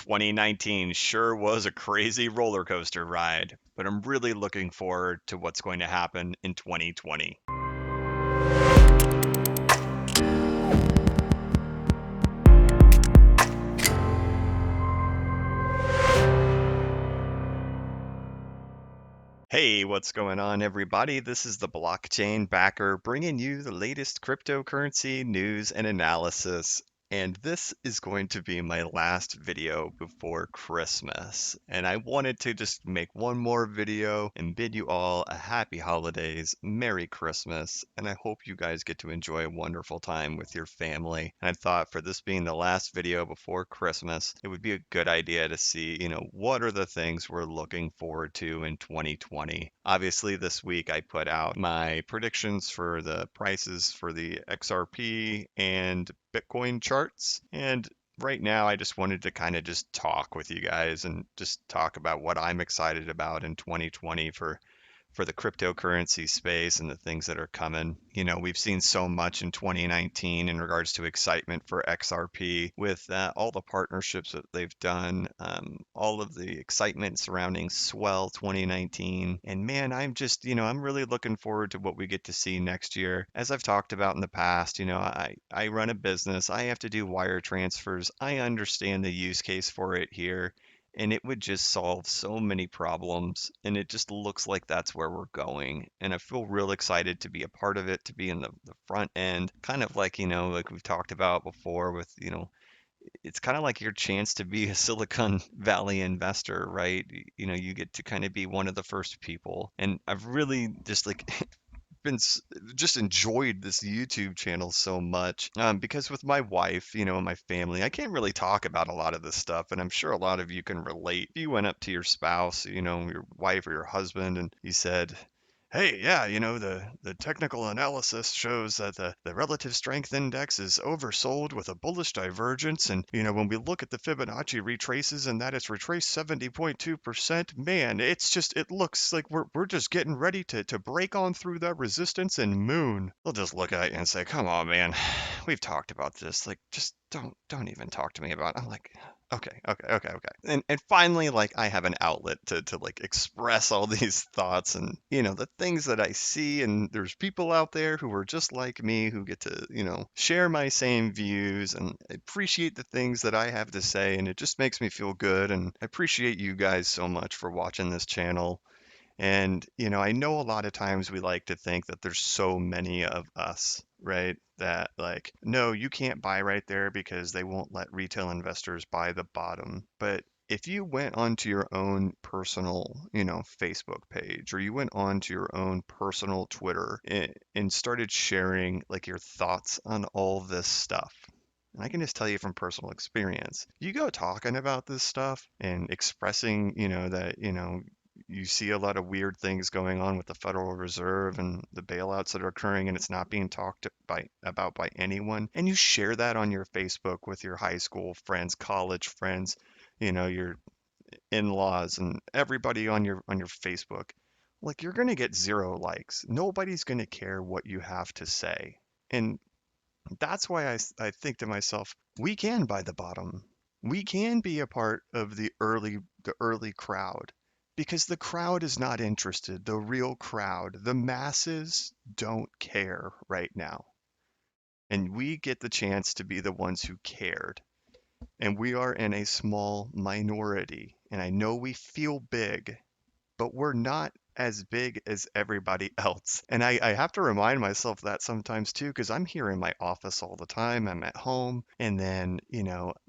2019 sure was a crazy roller coaster ride, but I'm really looking forward to what's going to happen in 2020. Hey, what's going on, everybody? This is the Blockchain Backer bringing you the latest cryptocurrency news and analysis. And this is going to be my last video before Christmas. And I wanted to just make one more video and bid you all a happy holidays, Merry Christmas, and I hope you guys get to enjoy a wonderful time with your family. And I thought for this being the last video before Christmas, it would be a good idea to see, what are the things we're looking forward to in 2020. Obviously, this week I put out my predictions for the prices for the XRP and Bitcoin charts. And right now, I just wanted to kind of just talk with you guys and just talk about what I'm excited about in 2020 for the cryptocurrency space and the things that are coming. We've seen so much in 2019 in regards to excitement for XRP with all the partnerships that they've done, all of the excitement surrounding Swell 2019. And man, I'm really looking forward to what we get to see next year. As I've talked about in the past, I run a business, I have to do wire transfers. I understand the use case for it here and it would just solve so many problems. And it just looks like that's where we're going. And I feel real excited to be a part of it, to be in the front end, kind of like, like we've talked about before with, it's kind of like your chance to be a Silicon Valley investor, right? You get to kind of be one of the first people. And I've really just like been just enjoyed this YouTube channel so much because with my wife, and my family, I can't really talk about a lot of this stuff, and I'm sure a lot of you can relate. If you went up to your spouse, your wife or your husband, and you said, "Hey, yeah, the technical analysis shows that the relative strength index is oversold with a bullish divergence. And, when we look at the Fibonacci retraces and that it's retraced 70.2%, man, it looks like we're just getting ready to break on through that resistance and moon." They'll just look at you and say, "Come on, man, we've talked about this. Like, just don't even talk to me about it." I'm like, okay, okay, okay, okay. And finally, like I have an outlet to like express all these thoughts and the things that I see, and there's people out there who are just like me who get to, share my same views and appreciate the things that I have to say, and it just makes me feel good. And I appreciate you guys so much for watching this channel. And, I know a lot of times we like to think that there's so many of us, right? That like, no, you can't buy right there because they won't let retail investors buy the bottom. But if you went onto your own personal, Facebook page, or you went onto your own personal Twitter and started sharing like your thoughts on all this stuff, and I can just tell you from personal experience, you go talking about this stuff and expressing, that, you see a lot of weird things going on with the Federal Reserve and the bailouts that are occurring, and it's not being talked about by anyone. And you share that on your Facebook with your high school friends, college friends, your in-laws, and everybody on your Facebook. Like you're gonna get zero likes. Nobody's gonna care what you have to say. And that's why I think to myself, we can buy the bottom. We can be a part of the early crowd because the crowd is not interested. The real crowd, the masses don't care right now. And we get the chance to be the ones who cared. And we are in a small minority. And I know we feel big, but we're not as big as everybody else. And I have to remind myself that sometimes too, because I'm here in my office all the time. I'm at home. And then,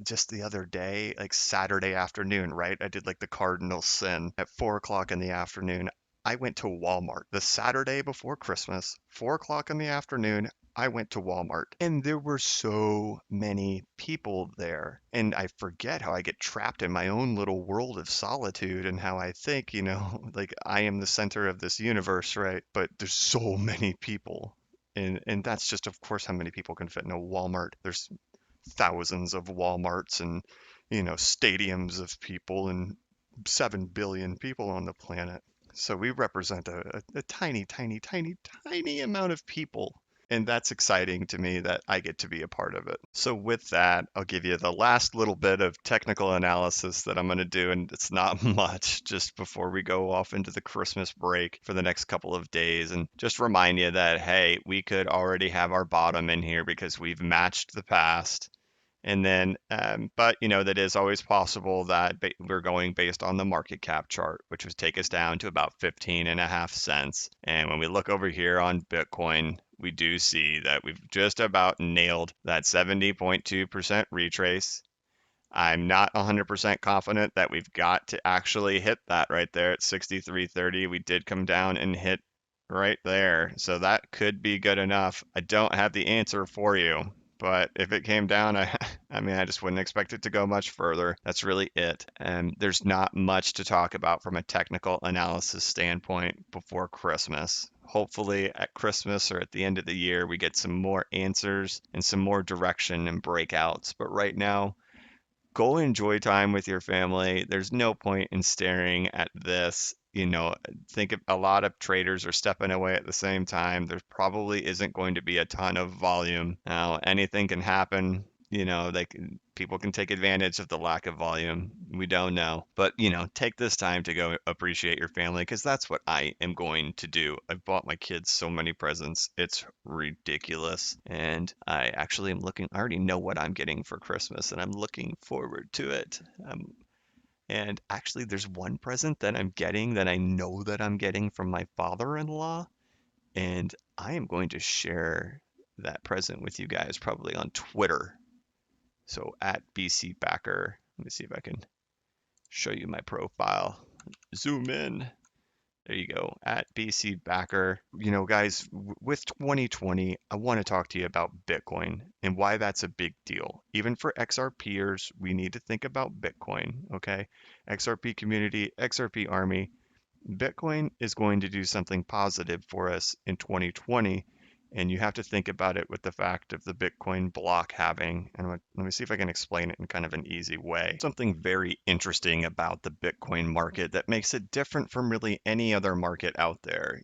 just the other day, like Saturday afternoon, right? I did like the cardinal sin at 4 o'clock in the afternoon. I went to Walmart the Saturday before Christmas, 4 o'clock in the afternoon. I went to Walmart and there were so many people there. And I forget how I get trapped in my own little world of solitude and how I think, like I am the center of this universe, right? But there's so many people. And that's just, of course, how many people can fit in a Walmart. There's thousands of Walmarts and, stadiums of people and 7 billion people on the planet. So we represent a tiny, tiny, tiny, tiny amount of people And that's exciting to me that I get to be a part of it. So with that, I'll give you the last little bit of technical analysis that I'm going to do, and it's not much, just before we go off into the Christmas break for the next couple of days. And just remind you that, hey, we could already have our bottom in here because we've matched the past. And then, but that is always possible that we're going based on the market cap chart, which would take us down to about 15 and a half cents. And when we look over here on Bitcoin, we do see that we've just about nailed that 70.2% retrace. I'm not 100% confident that we've got to actually hit that right there at 63.30. We did come down and hit right there. So that could be good enough. I don't have the answer for you, but if it came down, I mean, I just wouldn't expect it to go much further. That's really it. And there's not much to talk about from a technical analysis standpoint before Christmas. Hopefully at Christmas or at the end of the year, we get some more answers and some more direction and breakouts. But right now, go enjoy time with your family. There's no point in staring at this. Think of a lot of traders are stepping away at the same time. There probably isn't going to be a ton of volume. Now, anything can happen. People can take advantage of the lack of volume. We don't know. But, take this time to go appreciate your family because that's what I am going to do. I've bought my kids so many presents. It's ridiculous. And I actually am I already know what I'm getting for Christmas and I'm looking forward to it. And actually, there's one present that I'm getting that I know that I'm getting from my father-in-law. And I am going to share that present with you guys probably on Twitter. So at BC Backer, let me see if I can show you my profile. Zoom in. There you go, at BC Backer. Guys, with 2020, I want to talk to you about Bitcoin and why that's a big deal. Even for XRPers, we need to think about Bitcoin, okay? XRP community, XRP army. Bitcoin is going to do something positive for us in 2020, and you have to think about it with the fact of the Bitcoin block halving. And let me see if I can explain it in kind of an easy way. Something very interesting about the Bitcoin market that makes it different from really any other market out there,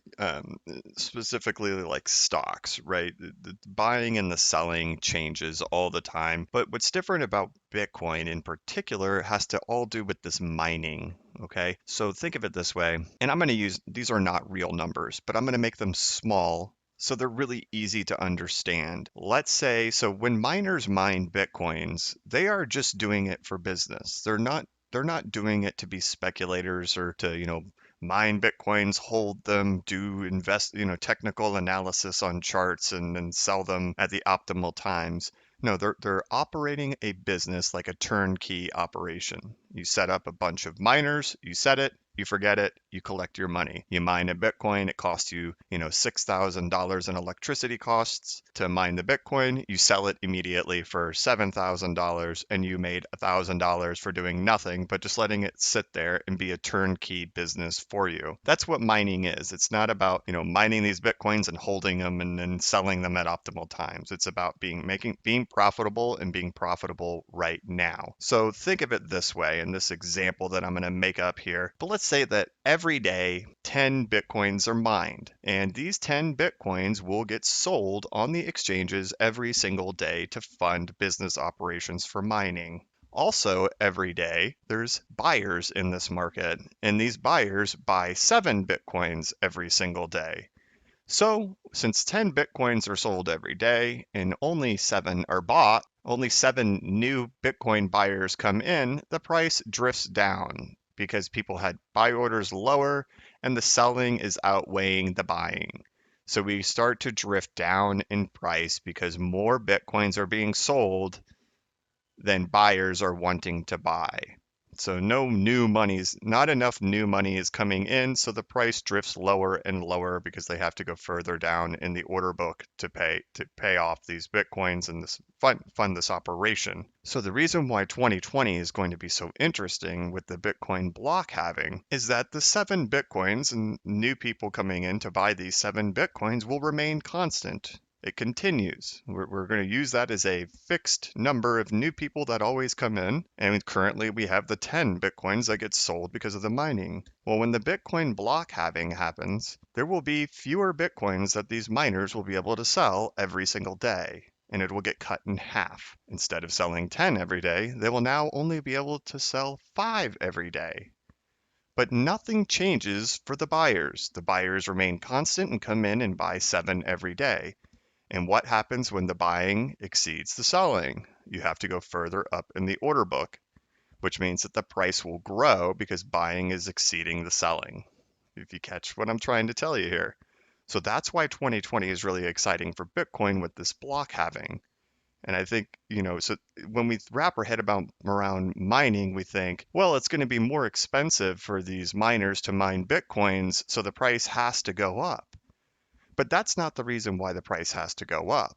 specifically like stocks, right? The buying and the selling changes all the time. But what's different about Bitcoin in particular has to all do with this mining. Okay, so think of it this way, and I'm going to use these are not real numbers, but I'm going to make them small so they're really easy to understand. Let's say, so when miners mine Bitcoins, they are just doing it for business. They're not doing it to be speculators or to, mine Bitcoins, hold them, do invest, technical analysis on charts and then sell them at the optimal times. No, they're operating a business like a turnkey operation. You set up a bunch of miners, you set it, you forget it, you collect your money. You mine a Bitcoin, it costs you, $6,000 in electricity costs to mine the Bitcoin. You sell it immediately for $7,000 and you made $1,000 for doing nothing but just letting it sit there and be a turnkey business for you. That's what mining is. It's not about, mining these Bitcoins and holding them and then selling them at optimal times. It's about being profitable and being profitable right now. So think of it this way in this example that I'm going to make up here. But let's say that every day 10 Bitcoins are mined, and these 10 Bitcoins will get sold on the exchanges every single day to fund business operations for mining. Also, every day, there's buyers in this market, and these buyers buy 7 Bitcoins every single day. So, since 10 Bitcoins are sold every day and only 7 are bought, only 7 new Bitcoin buyers come in, the price drifts down because people had buy orders lower and the selling is outweighing the buying. So we start to drift down in price because more Bitcoins are being sold than buyers are wanting to buy. So not enough new money is coming in, so the price drifts lower and lower because they have to go further down in the order book to pay off these Bitcoins and this fund this operation. So the reason why 2020 is going to be so interesting with the Bitcoin block halving is that the 7 Bitcoins and new people coming in to buy these 7 Bitcoins will remain constant. It continues. We're going to use that as a fixed number of new people that always come in. And currently we have the 10 Bitcoins that get sold because of the mining. Well, when the Bitcoin block halving happens, there will be fewer Bitcoins that these miners will be able to sell every single day. And it will get cut in half. Instead of selling 10 every day, they will now only be able to sell 5 every day. But nothing changes for the buyers. The buyers remain constant and come in and buy 7 every day. And what happens when the buying exceeds the selling? You have to go further up in the order book, which means that the price will grow because buying is exceeding the selling. If you catch what I'm trying to tell you here. So that's why 2020 is really exciting for Bitcoin with this block halving. And I think, so when we wrap our head around mining, we think, well, it's going to be more expensive for these miners to mine Bitcoins, so the price has to go up. But that's not the reason why the price has to go up.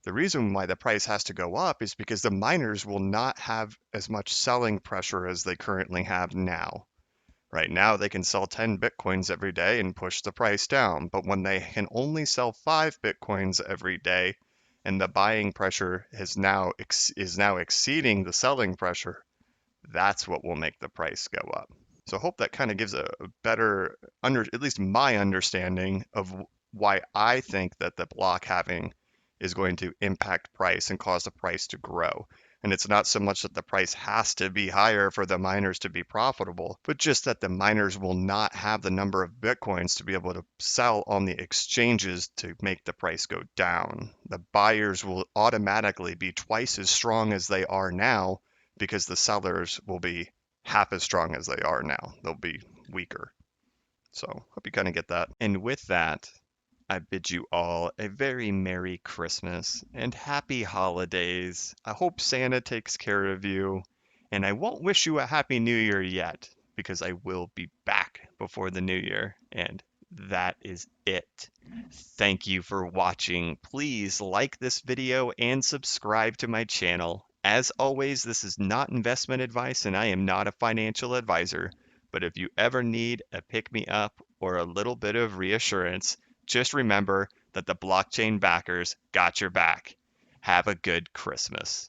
The reason why the price has to go up is because the miners will not have as much selling pressure as they currently have now. Right now, they can sell 10 Bitcoins every day and push the price down. But when they can only sell 5 Bitcoins every day and the buying pressure is now exceeding the selling pressure, that's what will make the price go up. So I hope that kind of gives a better, at least my understanding of why I think that the block halving is going to impact price and cause the price to grow. And it's not so much that the price has to be higher for the miners to be profitable, but just that the miners will not have the number of Bitcoins to be able to sell on the exchanges to make the price go down. The buyers will automatically be twice as strong as they are now because the sellers will be half as strong as they are now. They'll be weaker. So, hope you kind of get that. And with that, I bid you all a very Merry Christmas and Happy Holidays. I hope Santa takes care of you, and I won't wish you a Happy New Year yet because I will be back before the New Year, and that is it. Thank you for watching. Please like this video and subscribe to my channel. As always, this is not investment advice and I am not a financial advisor, but if you ever need a pick-me-up or a little bit of reassurance, just remember that the blockchain backers got your back. Have a good Christmas.